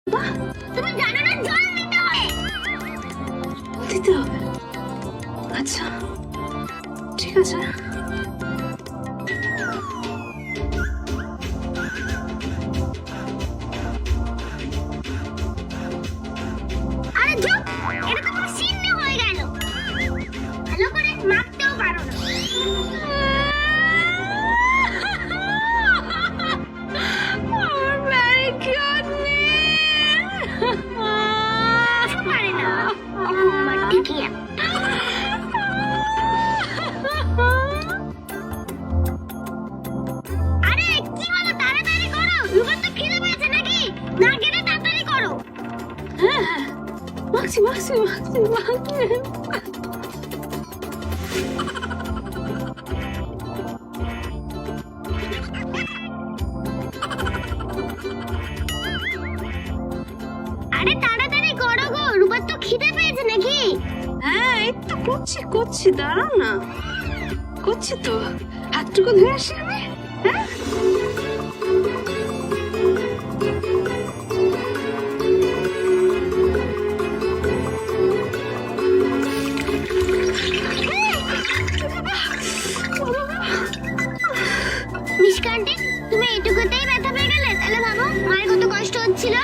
তুমি জানো না জল দিতে হয়? দিতে হবে? আচ্ছা ঠিক আছে। আরে চুপ, এটা তো পুরো শীর্ণ হয়ে গেল। ভালো করে মাপতেও পারো না। আমার ম্যানিকিউর নেই। কিছু পারে না। আমার ঠিকই আরে কি হলো, তাড়াতাড়ি করো। রুবের তো খিদে পেয়েছে নাকি? না কেটে তাড়াতাড়ি করো। হ্যাঁ হ্যাঁ, মাখছি মাখছি মাখছি মাখছি। আরে তাড়াতাড়ি করো গো, রুবের তো খিদে পেয়েছে নাকি? হ্যাঁ এই তো করছি করছি, দাঁড়াও না। করছি তো, হাতটুকু ধুয়ে আসি আমি। হ্যাঁ নিষ্কান্তি, তুমি এইটুকুতেই ব্যথা পেয়ে গেলে? তাহলে ভাবো মায়ের কত কষ্ট হচ্ছিল।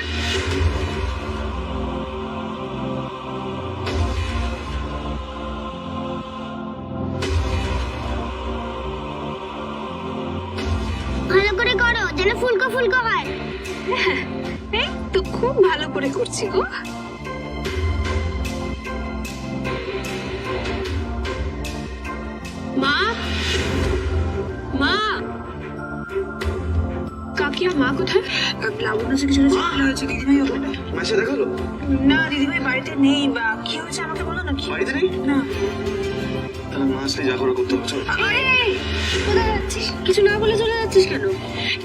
ভালো করে করো যেন ফুলকো ফুলকো হয়। এই তো খুব ভালো করে করছি গো। মা মা, কাকিয়া মা কোথায়? লাবণ্য কিছু কিছু ঝামেলা হয়েছে, দিদিভাই ওখানে। মাসে দেখালো? না দিদিভাই বাড়িতে নেই। বা কি হয়েছে আমাকে বলো না। কি বাড়িতে নেই? না। তাহলে মা আসলে যা করে করতে হবে, চল। এই, কোথায় যাচ্ছিস? কিছু না বলে চলে যাচ্ছিস কেন?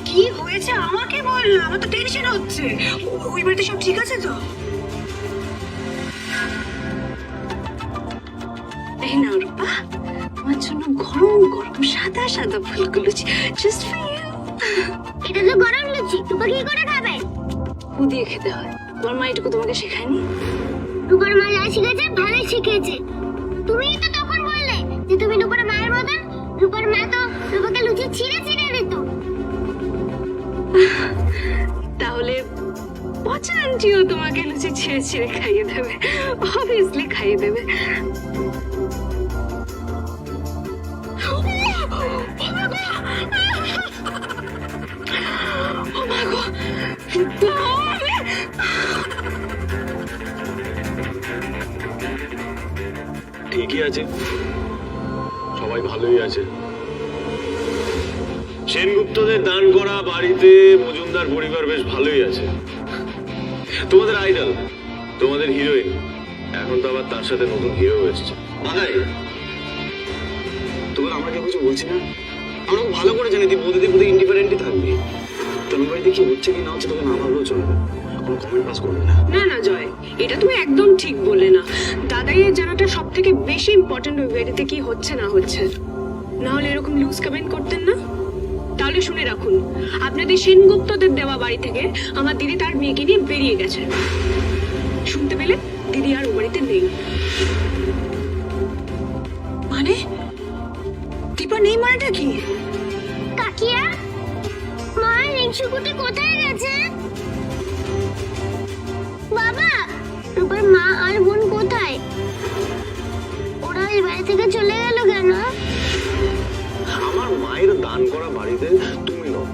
কি হয়েছে আমাকে বল, আমার তো টেনশন হচ্ছে। ওই বাড়িতে সব ঠিক আছে তো? এই নাও রূপা, আমার জন্য গরম গরম সাদা সাদা ফুলগুলো, জাস্ট ফর ইউ। এটা তো গরম লুচি, তুমি কি করে খাবে? ফু দিয়ে খেতে হয়। তোমার মা এটুকু তোমাকে শেখায়নি? রূপার মা যা শিখেছে ভালোই শিখেছে। তুমিই তো তখন বললে যে তুমি রূপার মায়ের মতন। রূপার মা তো রূপাকে লুচি ছিঁড়ে ছিঁড়ে দিত। তাহলে পচা আন্টিও তোমাকে লুচি ছিঁড়ে ছিঁড়ে খাইয়ে দেবে, অবভিয়াসলি খাইয়ে দেবে। ঠিকই আছে, সবাই ভালোই আছে। সেনগুপ্তদের দান করা বাড়িতে মজুমদার পরিবার বেশ ভালোই আছে। তোমাদের আইডল, তোমাদের হিরোইন, এখন তো আবার তার সাথে নতুন হিরো এসেছে। বাঙালি, তোমার আমরা কেউ কিছু বলছি না। আমরা খুব ভালো করে জানি তুই বৌদিদের প্রতি ইন্ডিপেন্ডেন্টই থাকবি। তোর বাড়িতে কি হচ্ছে কি না হচ্ছে তোকে না ভাবলেও চলবে, কোনো কমেন্ট পাস করবে না। না না জয়, এটা তুমি একদম ঠিক বললে না। দাদাইয়ের জানাটা সব থেকে বেশি ইম্পর্টেন্ট। ওই বাড়িতে কি হচ্ছে না হচ্ছে, না হলে এরকম লুজ কমেন্ট করতেন না। তাহলে শুনে রাখুন, আপনাদের সেনগুপ্তদের দেওয়া বাড়ি থেকে আমার দিদি তার মেয়েকে নিয়ে বেরিয়ে গেছে। শুনতে পেলে? দিদি আর ও বাড়িতে নেই। মানে দীপা নেই মানেটা কি? কাকিয়া, মা রিংশুকুটি কোথায় গেছে? বাবা, রূপার মা আর বোন কোথায়? ওরা এই বাড়ি থেকে চলে গেল কেন? আমার মায়ের দান করা বাড়িতে তুমি নও,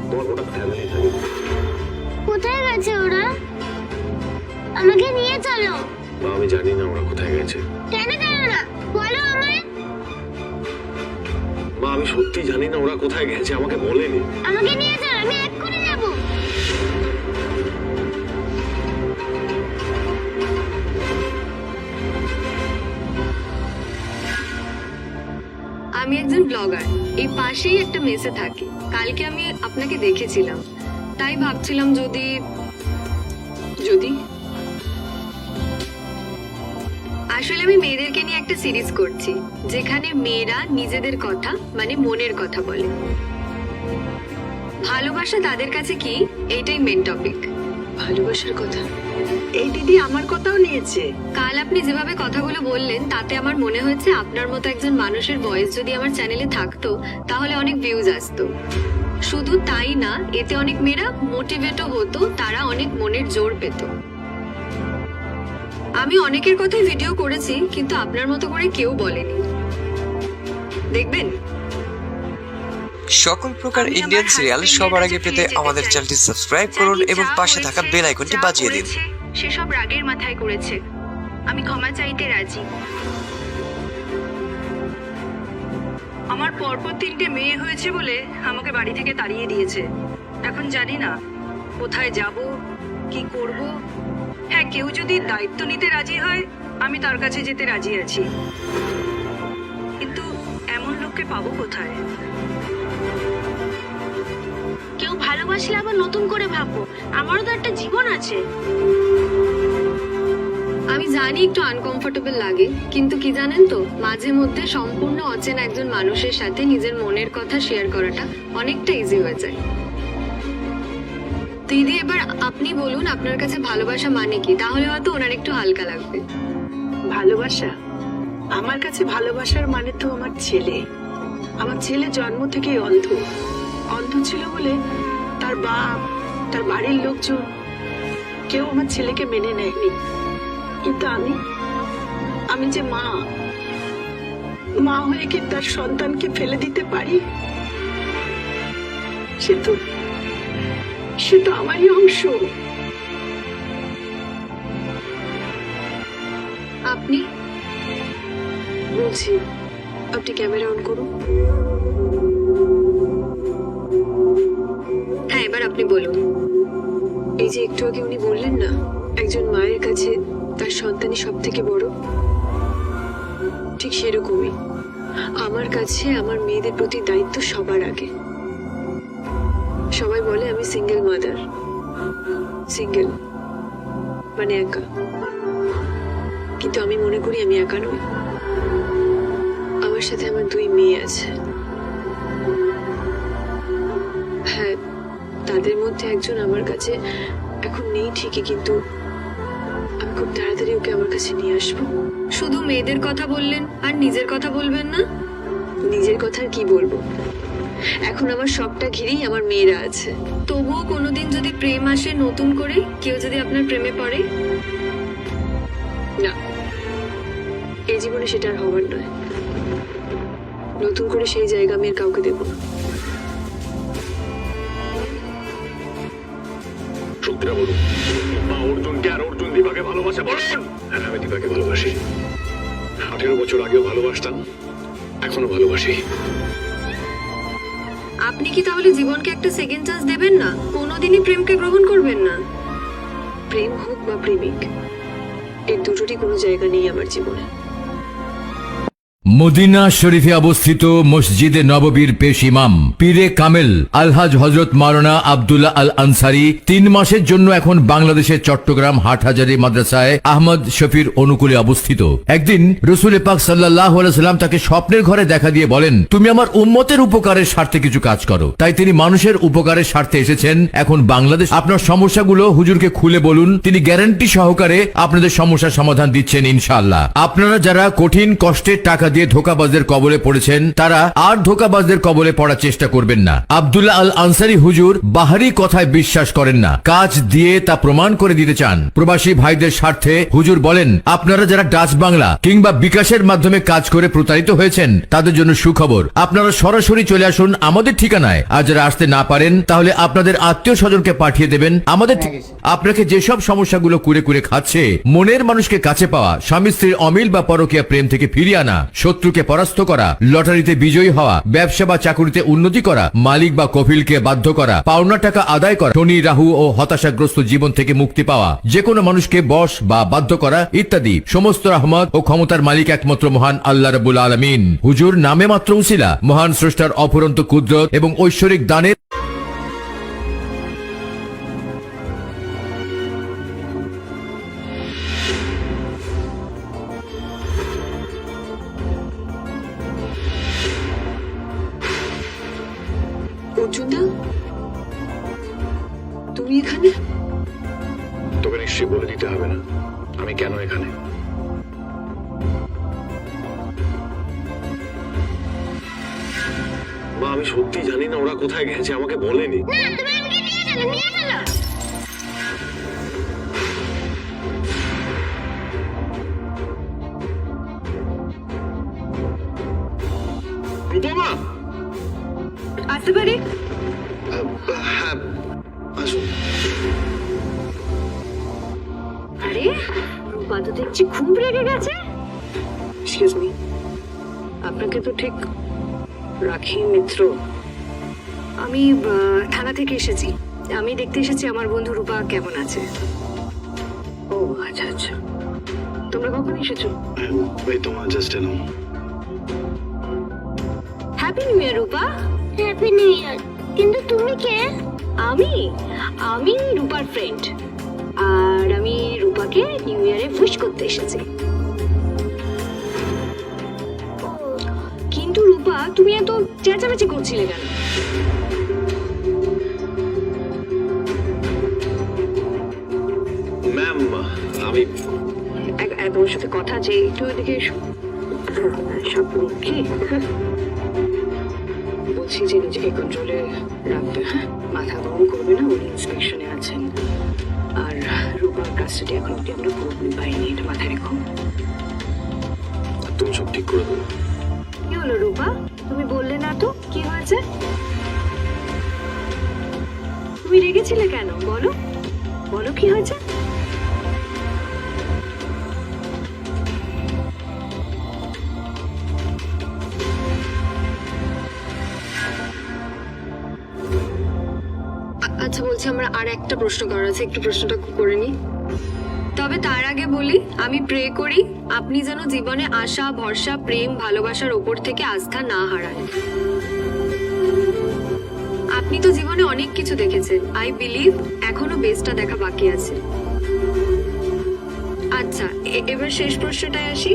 তোমার গোটা ফ্যামিলি থাকবে। কোথায় গেছে ওরা? আমাকে নিয়ে চলো। মা আমি জানি না ওরা কোথায় গেছে। কেন জানো না? বলো আমায়। মা আমি সত্যি জানি না ওরা কোথায় গেছে, আমাকে বলেনি। আমাকে নিয়ে চলো, আমি এক্ষুনি যাবো। আমি একজন ব্লগার, এই পাশেই একটা মেসে থাকি। কালকে আমি আপনাকে দেখেছিলাম, তাই ভাবছিলাম যদি যদি আসলে আমি মেয়েদেরকে নিয়ে একটা সিরিজ করছি, যেখানে মেয়েরা নিজেদের কথা মানে মনের কথা বলে। ভালোবাসা তাদের কাছে কি, এইটাই মেন টপিক। ভালোবাসার কথা। এই দিদি আমার কথাও নিয়েছে। কাল আপনি যেভাবে কথাগুলো বললেন তাতে আমার মনে হয়েছে আপনার মতো একজন মানুষের ভয়েস যদি আমার চ্যানেলে থাকতো তাহলে অনেক ভিউজ আসতো। শুধু তাই না, এতে অনেক মেয়েরা মোটিভেটও হতো, তারা অনেক মনের জোর পেত। আমি অনেকের কথাই ভিডিও করেছি, কিন্তু আপনার মতো করে কেউ বলেনি। দেখবেন সকল প্রকার ইন্ডিয়ান সিরিয়াল সবার আগে পেতে আমাদের চ্যানেলটি সাবস্ক্রাইব করুন এবং পাশে থাকা বেল আইকনটি বাজিয়ে দিন। সেসব রাগের মাথায় করেছে, আমি ক্ষমা চাইতে রাজি। আমার পরপর 3টে মেয়ে হয়েছে বলে আমাকে বাড়ি থেকে তাড়িয়ে দিয়েছে। এখন জানি না কোথায় যাব, কি করব। হ্যাঁ, কেউ যদি দায়িত্ব নিতে রাজি হয় আমি তার কাছে যেতে রাজি আছি, কিন্তু এমন লোককে পাবো কোথায়? কেউ ভালোবাসলে আবার নতুন করে ভাববো, আমারও তো একটা জীবন আছে। আমি জানি একটু আনকমফোর্টেবল লাগে, কিন্তু কি জানেন তো, মাঝে মধ্যে সম্পূর্ণ অচেনা একজন মানুষের সাথে নিজের মনের কথা শেয়ার করাটা অনেকটা ইজি হয়ে যায়। দিদি, এবার আপনি বলুন আপনার কাছে ভালোবাসা মানে কি, তাহলে হয়তো ওনার একটু হালকা লাগবে। ভালোবাসা? আমার কাছে ভালোবাসার মানে তো আমার ছেলে। আমার ছেলে জন্ম থেকেই অন্ধ। অন্ধ ছিল বলে তার বাপ, তার বাড়ির লোকজন কেউ আমার ছেলেকে মেনে নেয়নি। কিন্তু আমি যে মা হয়ে কি তার সন্তানকে ফেলে দিতে পারি? সে তো আমারই অংশ। আপনি বলছি, আপনি ক্যামেরা অন করুন। হ্যাঁ, এবার আপনি বলুন। এই যে একটু আগে উনি বললেন না, একজন মায়ের কাছে তার সন্তানই সব থেকে বড়, ঠিক সেরকমই আমার কাছে আমার মেয়েদের প্রতি দায়িত্ব সবার আগে। সবাই বলে আমি সিঙ্গেল মাদার। সিঙ্গেল মানে একা, কিন্তু আমি মনে করি আমি একা নই। আমার সাথে আমার 2 মেয়ে আছে। হ্যাঁ, তাদের মধ্যে একজন আমার কাছে এখন নেই ঠিকই, কিন্তু আমি খুব তাড়াতাড়ি ওকে আমার কাছে নিয়ে আসবো। শুধু মেয়েদের কথা বললেন আর নিজের কথা বলবেন না? নিজের কথা আর কি বলবো, এখন আমার সবটা ঘিরেই আমার মেয়েরা আছে। তবুও কোনোদিন যদি প্রেম আসে নতুন করে, কেউ যদি আপনার প্রেমে পড়ে? না, এই জীবনে সেটা আর হবার নয়। নতুন করে সেই জায়গা আমি আর কাউকে দেবো না। সত্যিটা বলুন, মা অর্জুনকে আর অর্জুন দীপাকে ভালোবাসে বলুন। হ্যাঁ, আমি দীপাকে ভালোবাসি। 18 বছর আগেও ভালোবাসতাম, এখনো ভালোবাসি। আপনি কি তাহলে জীবনকে একটা সেকেন্ড চান্স দেবেন না? কোনোদিনই প্রেমকে গ্রহণ করবেন না? প্রেম হোক বা প্রেমিক, এর দুটোরই কোনো জায়গা নেই আমার জীবনে। মদিনা শরীফে অবস্থিত মসজিদে নববীর পেশ ইমাম পীরে কামেল আলহাজ হজরত মাওলানা আব্দুল্লাহ আল আনসারী 3 মাসের জন্য এখন বাংলাদেশের চট্টগ্রাম হাটহাজারী মাদ্রাসায় আহমদ শফির অনুকূলে অবস্থিত। একদিন রসুল পাক সাল্লাল্লাহু আলাইহি সাল্লাম তাকে স্বপ্নের ঘরে দেখা দিয়ে বলেন, তুমি আমার উম্মতের উপকারের স্বার্থে কিছু কাজ করো। তাই তিনি মানুষের উপকারের স্বার্থে এসেছেন এখন বাংলাদেশ। আপনার সমস্যাগুলো হুজুরকে খুলে বলুন, তিনি গ্যারান্টি সহকারে আপনাদের সমস্যার সমাধান দিচ্ছেন ইনশাআল্লাহ। আপনারা যারা কঠিন কষ্টের টাকা দিয়ে ধোঁকাবাজদের কবলে পড়েছেন, তারা আর ধোঁকাবাজদের কবলে পড়ার চেষ্টা করবেন না। আব্দুল্লাহ আল আনসারী হুজুর বাহারি কথায় বিশ্বাস করেন না, কাজ দিয়ে তা প্রমাণ করে দিতে চান। প্রবাসী ভাইদের স্বার্থে হুজুর বলেন, আপনারা যারা ডাচ বাংলা কিংবা বিকাশের মাধ্যমে কাজ করে প্রতারিত হয়েছেন, তাদের জন্য সুখবর, আপনারা সরাসরি চলে আসুন আমাদের ঠিকানায়। আর যারা আসতে না পারেন, তাহলে আপনাদের আত্মীয় স্বজনকে পাঠিয়ে দেবেন আমাদের। আপনাকে যেসব সমস্যাগুলো কুরে কুরে খাচ্ছে, মনের মানুষকে কাছে পাওয়া, স্বামী স্ত্রীর অমিল বা পরকীয়া প্রেম থেকে ফিরিয়ে আনা, শত্রুকে পরাস্ত করা, লটারিতে বিজয়ী হওয়া, ব্যবসা বা চাকুরিতে উন্নতি করা, মালিক বা কফিলকে বাধ্য করা, পাওনা টাকা আদায় করা, শনি রাহু ও হতাশাগ্রস্ত জীবন থেকে মুক্তি পাওয়া, যে কোনো মানুষকে বশ বা বাধ্য করা ইত্যাদি সমস্ত রহমত ও ক্ষমতার মালিক একমাত্র মহান আল্লাহ রাব্বুল আলামিন। হুজুর নামে মাত্র উসিলা, মহান স্রষ্টার অফুরন্ত কুদরত এবং ঐশ্বরিক দানের অর্জুনদা, তুমি এখানে? নিশ্চয়ই বলে দিতে হবে না আমি কেন এখানে। মা আমি সত্যি জানি না ওরা কোথায় গেছে, আমাকে বলেনি। না তুমি আমাকে নিয়ে চলো, নিয়ে চলো। রূপমা, আসতে পারি? হ্যাঁ আসুন। আরে রূপা তো দেখছি খুব রেগে গেছে। এক্সকিউজ মি, আপনাকে তো ঠিক রাখি মিত্র। আমি থানা থেকে এসেছি। আমি দেখতে এসেছি আমার বন্ধু রূপা কেমন আছে। ও আচ্ছা আচ্ছা, তোমরা কখন এসেছো? এই তোমার জাস্ট এলাম। Happy new year Rupa. Happy new year. কিন্তু তুমি কে? আমি আমি রূপার ফ্রেন্ড, আর আমি রূপাকে নিউ ইয়ারে উইশ করতে এসেছি। কিন্তু রূপা তুমি এত চেঁচামেচি করছিলে কেন? ম্যাম আমি তোমার সাথে কথা আছে, একটু এদিকে এসো। সব কি বলছি যে নিজেকে কন্ট্রোলে রাখবে, হ্যাঁ? মাথা গরম করবে না, উনি ইন্সপেকশনে আছেন। আর রূপার কাস্টাডি এখন অব্দি আমরা পুরোপুরি পাইনি, এটা মাথায় রেখো। তুমি সব ঠিক করে দেবো। কি হলো রূপা, তুমি বললে না তো কি হয়েছে? তুমি রেগেছিলে কেন? বলো বলো কি হয়েছে? আচ্ছা বলছি, আমার আর একটা প্রশ্ন করার আছে, একটু প্রশ্নটা করে নি। তবে তার আগে বলি, আমি প্রে করি আপনি যেন জীবনে আশা, ভরসা, প্রেম, ভালোবাসার ওপর থেকে আস্থা না হারান। আপনি তো জীবনে অনেক কিছু দেখেছেন, আই বিলিভ এখনো বেস্টটা দেখা বাকি আছে। আচ্ছা এবার শেষ প্রশ্নটায় আসি।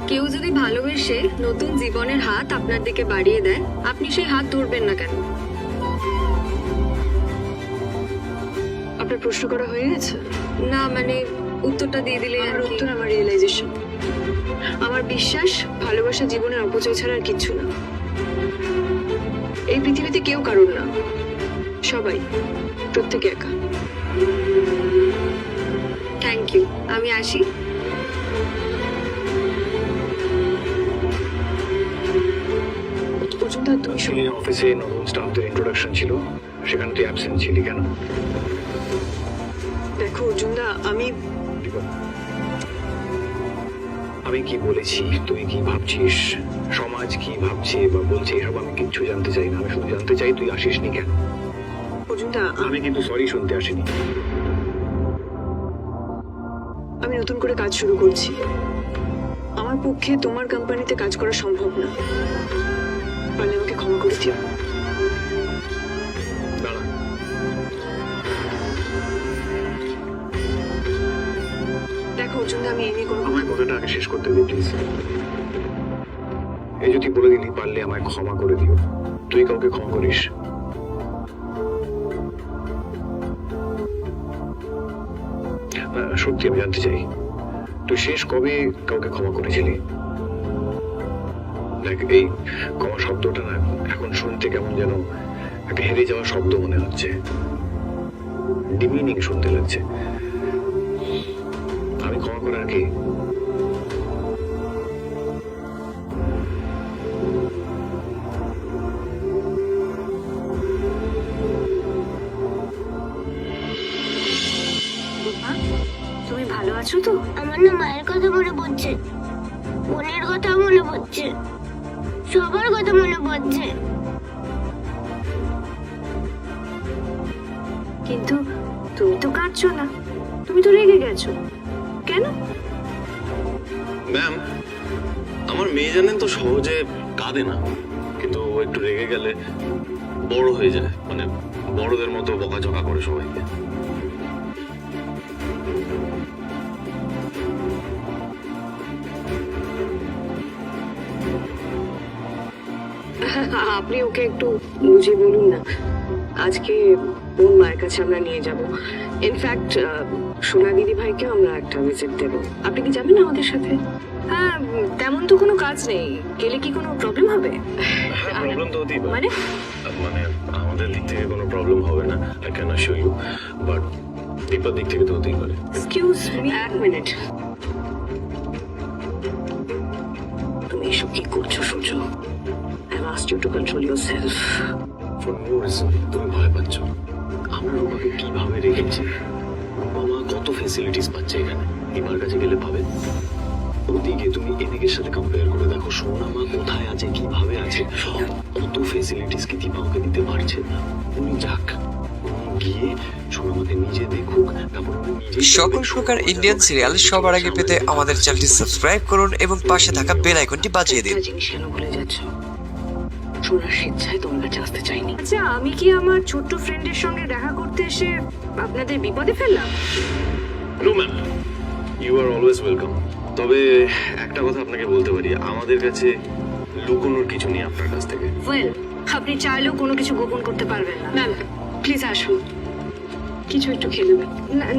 কেউ যদি ভালোবেসে নতুন জীবনের হাত আপনার দিকে বাড়িয়ে দেয়, আপনি সেই হাত ধরবেন না কেন? আপনার প্রশ্ন করা হয়ে গেছে? না মানে উত্তরটা দিয়ে দিলে আমার উত্তর আমার রিয়েলাইজেশন। আমার বিশ্বাস ভালোবাসা জীবনের অপচয় ছাড়া আর কিচ্ছু না। এই পৃথিবীতে কেউ কারোর না, সবাই প্রত্যেকে একা। থ্যাংক ইউ, আমি আসি। পর্যন্ত তুমি শুনে অফিসে নতুন স্টাফদের ইন্ট্রোডাকশন ছিল, সেখানে তুই অ্যাবসেন্ট ছিলি কেন? দেখো অর্জুনদা, আমি কি বলেছি, তুই কি ভাবছিস, সমাজ কি ভাবছে বা বলছে, এসব আমি কিচ্ছু জানতে চাই না। আমি শুধু জানতে চাই তুই আসিসনি কেন। অর্জুনদা, আমি কিন্তু সরি শুনতে আসিনি। আমি নতুন করে কাজ শুরু করছি। আমার পক্ষে তোমার কোম্পানিতে কাজ করা সম্ভব না, পারলে আমাকে ক্ষমা করে দিও। দাঁড়া, দেখো অর্জুনদা, আমি এই নিয়ে কোনো আমার কথাটা আগে শেষ করতে দে প্লিজ। এই যদি বলে দিলি পারলে আমায় ক্ষমা করে দিও। তুই কাউকে ক্ষমা করিস? সত্যি আমি জানতে চাই, তুই শেষ কবে কাউকে ক্ষমা করেছিলি? দেখ, এই ক্ষমা শব্দটা না এখন শুনতে কেমন যেন একটা হেরে যাওয়া শব্দ মনে হচ্ছে, ডিমিনিং শুনতে লাগছে। আমি ক্ষমা করার কি? তুমি ভালো আছো তো? আমার না মায়ের কথা মনে পড়ছে, বোনের কথা মনে পড়ছে, সবার কথা মনে পড়ছে। কিন্তু তুমি তো কাঁদছো না, তুমি তো রেগে গেছো কেন? ম্যাম, আমার মেয়ে জানেন তো সহজে কাঁদে না, কিন্তু ও একটু রেগে গেলে বড় হয়ে যায়, মানে বড়দের মতো বকাঝকা করে সবাইকে। আপনি ওকে একটু বুঝিয়ে বলুন না। আজকে ওর মায়ের কাছে আমরা নিয়ে যাব। ইনফ্যাক্ট সোনা দিদি ভাইকেও আমরা একটা ভিজিট দেব। আপনি কি যাবেন আমাদের সাথে? হ্যাঁ, তেমন তো কোনো কাজ নেই, গেলে কি কোনো প্রবলেম হবে? প্রবলেম তো হতেই পারে। মানে মানে আমাদের দিক থেকে কোনো প্রবলেম হবে না, I can assure you, but দীপার দিক থেকে তো হতেই পারে। এক্সকিউজ মি, এক মিনিট। তুমি এসব কি করছো Surya? I asked you to control yourself. For no reason তুমি ভয় পাচ্ছ। আমরা রূপাকে কিভাবে রেখেছি, রূপা মা কত ফেসিলিটিস পাচ্ছে এখানে, দীপার কাছে গেলে পাবে। ওদিকে তুমি এদিকের সাথে কম্পেয়ার করে দেখো, সোনা মা কোথায় আছে, কিভাবে আছে, কত ফেসিলিটিস কি দীপা ওকে দিতে পারছে না। উনি যাক, উনি গিয়ে সোনা মাকে নিজে দেখুক, তারপর উনি নিজে সকল প্রকার ইন্ডিয়ান সিরিয়াল সবার আগে পেতে আমাদের চ্যানেলটি সাবস্ক্রাইব করুন এবং পাশে থাকা বেল আইকনটি বাজিয়ে দিন। একটা জিনিস কেন ভুলে যাচ্ছ? সোনার স্বেচ্ছায় তোমার কাছে আসতে চাইনি। আচ্ছা, আমি কি আমার ছোট্ট ফ্রেন্ডের সঙ্গে দেখা করতে এসে আপনাদের বিপদে ফেললাম? No ma'am, you are always welcome. তবে একটা কথা আপনাকে বলতে পারি, আমাদের কাছে লুকোনোর কিছু নেই আপনার কাছ থেকে। ওয়েল, আপনি চাইলেও কোনো কিছু গোপন করতে পারবেন না। ম্যাম প্লিজ আসুন, কিছু একটু খেয়ে নেবেন।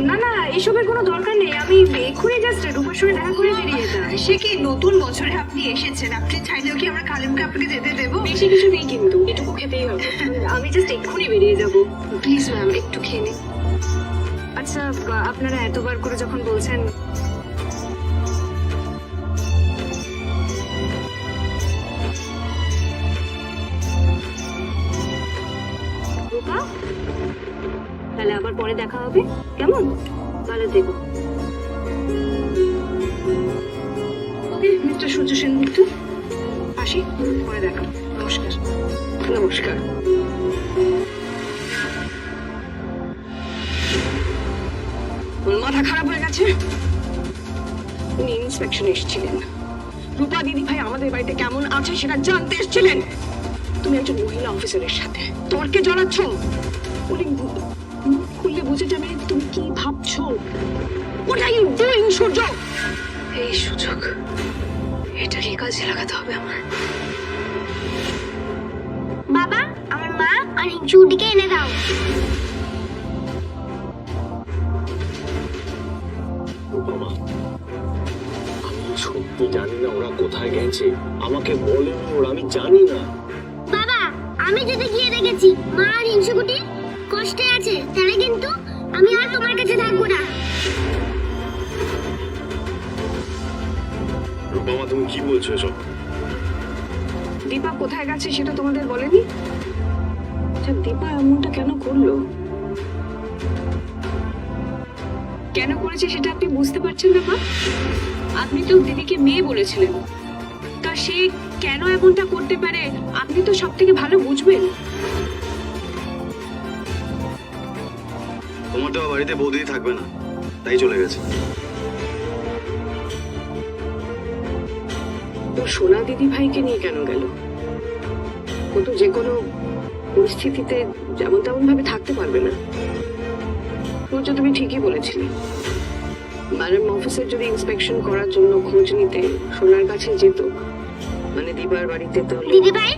না না, এসবের কোনো দরকার নেই। আমি এক্ষুনি জাস্ট রূপার সঙ্গে দেখা করে বেরিয়ে যেতাম। সে কি নতুন বছরে আপনি এসেছেন, আপনি চাইলেও কি আমরা কালিমকে আপনাকে যেতে দেবো? বেশি কিছু নেই কিন্তু এটুকু খেতেই হবে। আমি জাস্ট এক্ষুনি বেরিয়ে যাব। প্লিজ ম্যাম একটু খেয়ে নিন। আচ্ছা, আপনারা এতবার করে যখন বলছেন, রূপা, তাহলে আবার পরে দেখা হবে, কেমন? ভালো থেকো। ওকে মিস্টার সূর্য সেনগুপ্ত, আসি, পরে দেখা। নমস্কার। নমস্কার। ওর মাথা খারাপ হয়ে গেছে। উনি ইন্সপেকশন এসেছিলেন, রূপা দিদি ভাই আমাদের বাড়িতে কেমন আছে সেটা জানতে এসেছিলেন। তুমি একজন মহিলা অফিসারের সাথে তর্কে জড়াচ্ছ। উনি মুখ খুললে বুঝে যাবে তুমি কি ভাবছো। What are you doing, সূর্য? এই সুযোগ, এটাকে কাজে লাগাতে হবে আমার। বাবা, আমার মা আর হিংসুটিকে এনে দাও। বাবা, আমি সত্যি জানি না ওরা কোথায় গেছে, আমাকে বলেনি ওরা, আমি জানি না। বাবা, আমি যদি গিয়ে দেখেছি মা আর হিংসুকুটি কষ্টে আছে, তাহলে কিন্তু আমি আর তোমার কাছে থাকবো না। রূপা মা, তুমি কি বলছো এসব? দীপা কোথায় গেছে সেটা তোমাদের বলেনি? আচ্ছা, দীপা এমনটা কেন করলো, কেন করেছে সেটা আপনি বুঝতে পারছেন না মা? আপনি তো দিদিকে মেয়ে বলেছিলেন, তা সে কেন এমনটা করতে পারে আপনি তো সব থেকে ভালো বুঝবেন। তোমার তো বাড়িতে বৌদি থাকবে না, তাই চলে গেছে। তো সোনা দিদি ভাইকে নিয়ে কেন গেল? ও তো যে কোনো পরিস্থিতিতে যেমন তেমন ভাবে থাকতে পারবে না। রোজা, তুমি ঠিকই বলেছিলে, ম্যাডাম অফিসের যদি ইন্সপেকশন করার জন্য খোঁজ নিতে সোনার কাছে যেত, মানে দিবার বাড়িতে, তাহলে দিদি ভাই,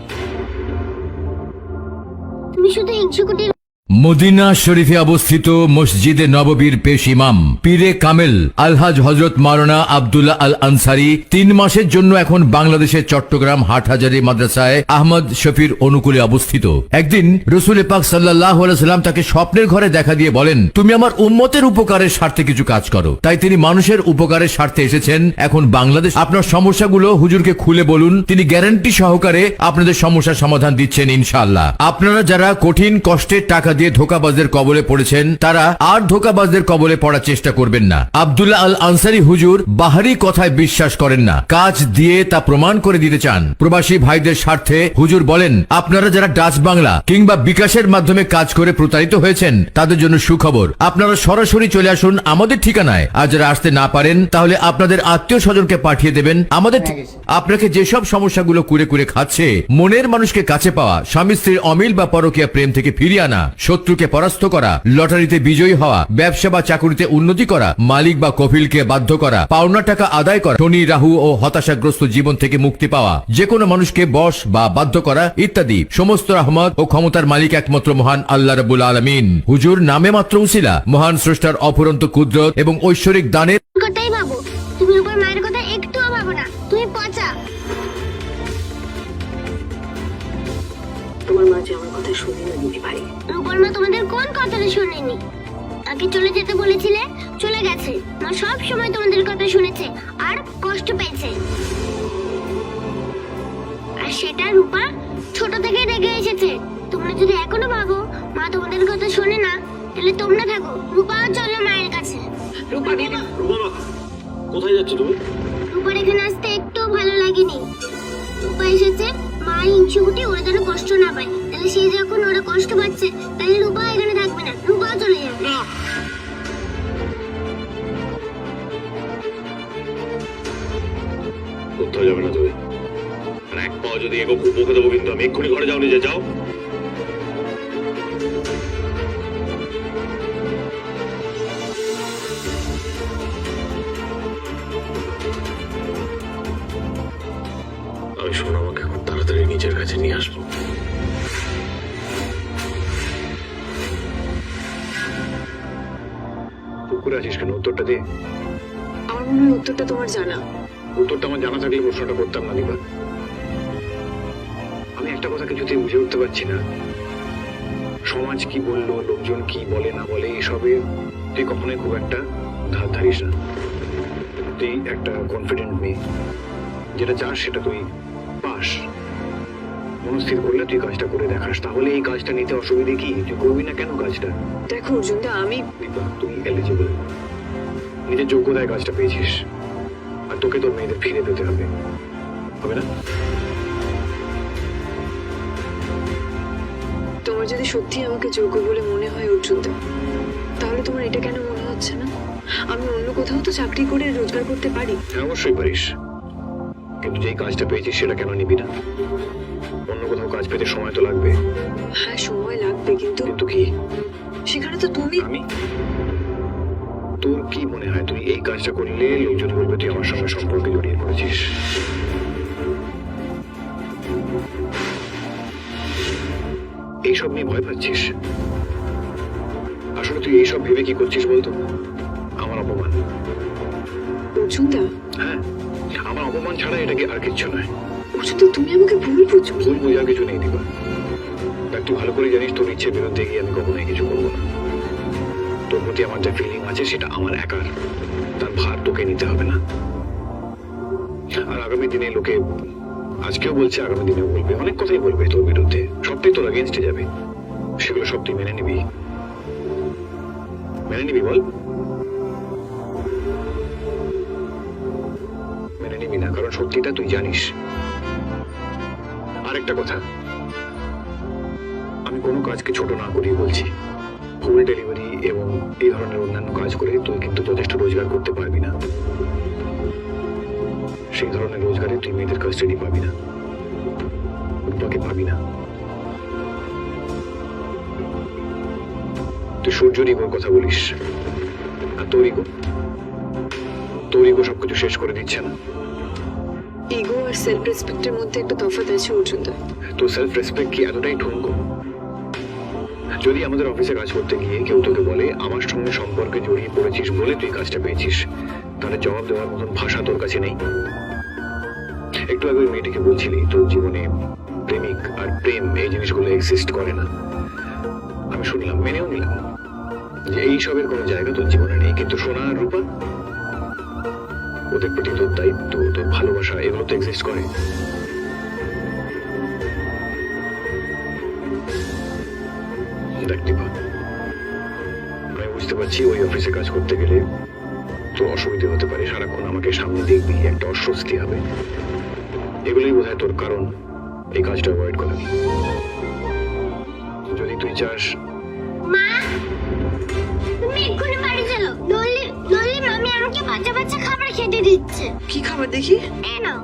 তুমি শুধু হিংসুকুটির মদিনা শরীফে অবস্থিত মসজিদে নববীর পেশ ইমাম পীরে কামেল আলহাজ হজরত মাওলানা আব্দুল্লাহ আল আনসারি 3 মাসের জন্য এখন বাংলাদেশের চট্টগ্রাম হাটহাজারী মাদ্রাসায় আহমদ শফির অনুকূলে অবস্থিত। একদিন রসুল পাক সাল্লাল্লাহু আলাইহি সাল্লাম তাকে স্বপ্নের ঘরে দেখা দিয়ে বলেন, তুমি আমার উম্মতের উপকারের স্বার্থে কিছু কাজ করো। তাই তিনি মানুষের উপকারের স্বার্থে এসেছেন এখন বাংলাদেশ। আপনার সমস্যাগুলো হুজুরকে খুলে বলুন, তিনি গ্যারান্টি সহকারে আপনাদের সমস্যার সমাধান দিচ্ছেন ইনশাআল্লাহ। আপনারা যারা কঠিন কষ্টের টাকা দিয়ে ধোঁকাবাজদের কবলে পড়েছেন, তারা আর ধোঁকাবাজদের কবলে পড়ার চেষ্টা করবেন না। আব্দুল্লাহ আল আনসারি হুজুর বাহারি কথায় বিশ্বাস করেন না, কাজ দিয়ে তা প্রমাণ করে দিতে চান। প্রবাসী ভাইদের স্বার্থে হুজুর বলেন, আপনারা যারা ডাচ বাংলা কিংবা বিকাশের মাধ্যমে কাজ করে প্রতারিত হয়েছেন, তাদের জন্য সুখবর, আপনারা সরাসরি চলে আসুন আমাদের ঠিকানায়। আর যারা আসতে না পারেন, তাহলে আপনাদের আত্মীয় স্বজনকে পাঠিয়ে দেবেন আমাদের। আপনাকে যেসব সমস্যাগুলো কুরে কুরে খাচ্ছে, মনের মানুষকে কাছে পাওয়া, স্বামী স্ত্রীর অমিল বা পরকীয়া প্রেম থেকে ফিরিয়ে আনা, শত্রুকে পরাস্ত করা, লটারিতে বিজয়ী হওয়া, ব্যবসা বা চাকুরিতে উন্নতি করা, মালিক বা কফিলকে বাধ্য করা, পাওনা টাকা আদায় করা, শনি রাহু ও হতাশাগ্রস্ত জীবন থেকে মুক্তি পাওয়া, যে কোনো মানুষকে বশ বা বাধ্য করা ইত্যাদি। সমস্ত রহমত ও ক্ষমতার মালিক একমাত্র মহান আল্লাহ রাব্বুল আলামিন। হুজুর নামে মাত্র উসিলা, মহান স্রষ্টার অফুরন্ত কুদরত এবং ঐশ্বরিক দানের কথাই ভাবো, তুমি রূপার মায়ের কথা একটুও ভাবো না, তুমি পচা। তোমার মা যে আমার কথা শুনে না দিদি ভাই। রূপার মা তোমাদের কোন কথাটা শোনেনি? তাকে চলে যেতে বলেছিলে, চলে গেছে। মা সব সময় তোমাদের কথা শুনেছে আর কষ্ট পেয়েছে। আর সেটা রূপা ছোট থেকেই দেখে এসেছে। তোমরা যদি এখনো ভাবো মা তোমাদের কথা শোনে না, তাহলে তোমরা থাকো, রূপাও চলো মায়ের কাছে। রূপা দিদি, রূপা মা, কোথায় যাচ্ছ তুমি? রূপার এখানে আসতে একটু ভালো লাগেনি। রূপা এসেছে, মা হিংসুকুটি ওরা যেন কষ্ট না পায়। তাহলে সে যখন ওরা কষ্ট পাচ্ছে, তাহলে রূপা এখানে থাকবে না, রূপাও চলে যাবে। কোথাও যাবে না তুমি। আর এক পাও যদি এগো খুব বকে দেবো কিন্তু। আমি এক্ষুনি ঘরে যাও, নিজে যাও। আমি শোনো, আমাকে খুব তাড়াতাড়ি নিজের কাছে নিয়ে আসবো। পুকুরে আছিস কেন? উত্তরটা দে। আমার মনে হয় উত্তরটা তোমার জানা। উত্তরটা আমার জানা থাকলে প্রশ্নটা করতাম না দিবা। আমি একটা কথা কিছুতেই বুঝে উঠতে পারছি না, সমাজ কি বললো, লোকজন কি বলে না বলে, এসবে তুই কখনোই খুব একটা ধার ধারিস না। তুই একটা কনফিডেন্ট মেয়ে, যেটা চাস সেটা তুই পাস। মনস্থির করলে তুই কাজটা করে দেখাস, তাহলে এই কাজটা নিতে অসুবিধে কি? তুই করবি না কেন কাজটা? দেখো অর্জুনদা, আমি দীপা, তুই এলিজিবল, নিজের যোগ্যতায় কাজটা পেয়েছিস, আর তোকে তোর মেয়েদের ফিরে পেতে হবে, হবে না? তোমার যদি সত্যি আমাকে যোগ্য বলে মনে হয় অর্জুনদা, তাহলে তোমার এটা কেন মনে হচ্ছে না? আমি অন্য কোথাও তো চাকরি করে রোজগার করতে পারি। হ্যাঁ, অবশ্যই পারিস, কিন্তু যেই কাজটা পেয়েছিস সেটা কেন নিবি না? অন্য কোথাও কাজ পেতে সময় তো লাগবে। হ্যাঁ, সময় লাগবে, কিন্তু কিন্তু কি? সেখানে তো তুমি। আমি? তোর কি মনে হয় তুই এই কাজটা করলে লোকজন বলবে তুই আমার সঙ্গে সম্পর্কে জড়িয়ে পড়েছিস? এইসব নিয়ে ভয় পাচ্ছিস? আসলে তুই এইসব ভেবে কি করছিস বলতো? আমার অপমান। অর্জুনদা, হ্যাঁ, আমার অপমান ছাড়া এটাকে আর কিচ্ছু নয়। অর্জুনদা, তুমি আমাকে ভুল বুঝছো। ভুল বোঝার কিছু নেই দিবা। দেখ, তুই ভালো করে জানিস তোর ইচ্ছের বিরুদ্ধে গিয়ে আমি কখনোই কিছু করবো না। তোর প্রতি আমার যে ফিলিং আছে সেটা আমার একার, তার ভার তোকে নিতে হবে না। আর আগামী দিনে লোকে আজকেও বলছে, আগামী দিনেও বলবে, অনেক কথাই বলবে তোর বিরুদ্ধে, সবটাই তোর এগেনস্টে যাবে। সেগুলো সব তুই মেনে নিবি? মেনে নিবি বল? মেনে নিবি না, কারণ সত্যিটা তুই জানিস। আরেকটা কথা, আমি কোনো কাজকে ছোট না করিয়ে বলছি। হোম ডেলিভারি এবং এই ধরনের অন্যান্য কাজ করে তুই কিন্তু যথেষ্ট রোজগার করতে পারবি না। সেই ধরনের রোজগারে তুই মেয়েদের কাস্টাডি পাবি না, রূপাকে পাবি না। তুই সূর্যর ইগোর কথা বলিস, আর তোর ইগো সবকিছু শেষ করে দিচ্ছে না। ইগো আর সেলফ রেসপেক্টের মধ্যে একটা তফাৎ আছে অর্জুনদা। তোর সেলফ রেসপেক্ট কি এতটাই ঠুনকো? যদি আমাদের অফিসে কাজ করতে গিয়ে কেউ তোকে বলে আমার সঙ্গে সম্পর্কে জড়িয়ে পড়েছিস বলে তুই কাজটা পেয়েছিস, তাহলে জবাব দেওয়ার মতন ভাষা তোর কাছে নেই। একটু আগে ওই মেয়েটিকে বলছিলি তোর জীবনে প্রেমিক আর প্রেম এই জিনিসগুলো এক্সিস্ট করে না। আমি শুনলাম, মেনেও নিলাম যে এইসবের কোনো জায়গা তোর জীবনে নেই, কিন্তু সোনা আর রূপা, ওদের প্রতি তোর দায়িত্ব, তোর ভালোবাসা, এগুলো তো এক্সিস্ট করে। দেখ দীপা, আমি বুঝতে পারছি ওই অফিসে কাজ করতে গেলে তোর অসুবিধা হতে পারে, সারাক্ষণ আমাকে সামনে দেখবি, একটা অস্বস্তি হবে, এগুলোই বোধহয় তোর কারণ এই কাজটা অ্যাভয়েড করা। যদি তুই চাস। মা, তুমি এক্ষুনি বাড়ি চলো। নলি মামি আমাকে বাচ্চা বাচ্চা খাবার খেতে দিচ্ছে। কি খাবার দেখি? এই নাও।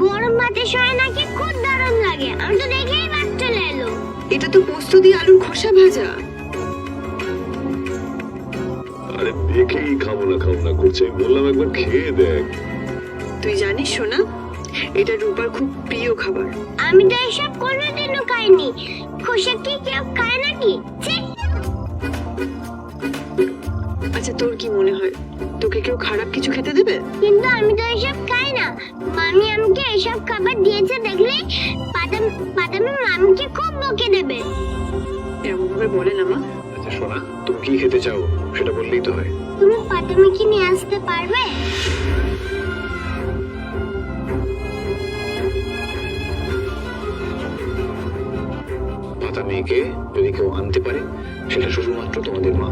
গরম ভাতের সময় নাকি খুব দারুণ লাগে? আমি তো দেখেই ভাত চলে এলো। এটা তো পোস্ত দিয়ে আলুর খোসা ভাজা। আরে দেখেই খাবো না করছে, আমি বললাম একবার খেয়ে দেখ। তুই জানিস সোনা, এটা রূপার খুব প্রিয় খাবার। আমি তো এসব কোনোদিনও খাইনি। খোসা কি কেউ খায় নাকি? ছি! আচ্ছা তোর কি মনে হয়, তোকে কেউ খারাপ কিছু খেতে দেবে? কিন্তু আমি তো এসব খাই না। মামি আমাকে এসব খাবার দিয়েছে দেখলে পাতামি মামিকে খুব বকে দেবে। এরকম ভাবে বলে না মা। আচ্ছা সোনা, তুমি কি খেতে চাও সেটা বললেই তো হয়। তুমি পাতামিকে নিয়ে আসতে পারবে? ভাতা মেয়েকে যদি কেউ আনতে পারে সেটা শুধুমাত্র তোমাদের মা।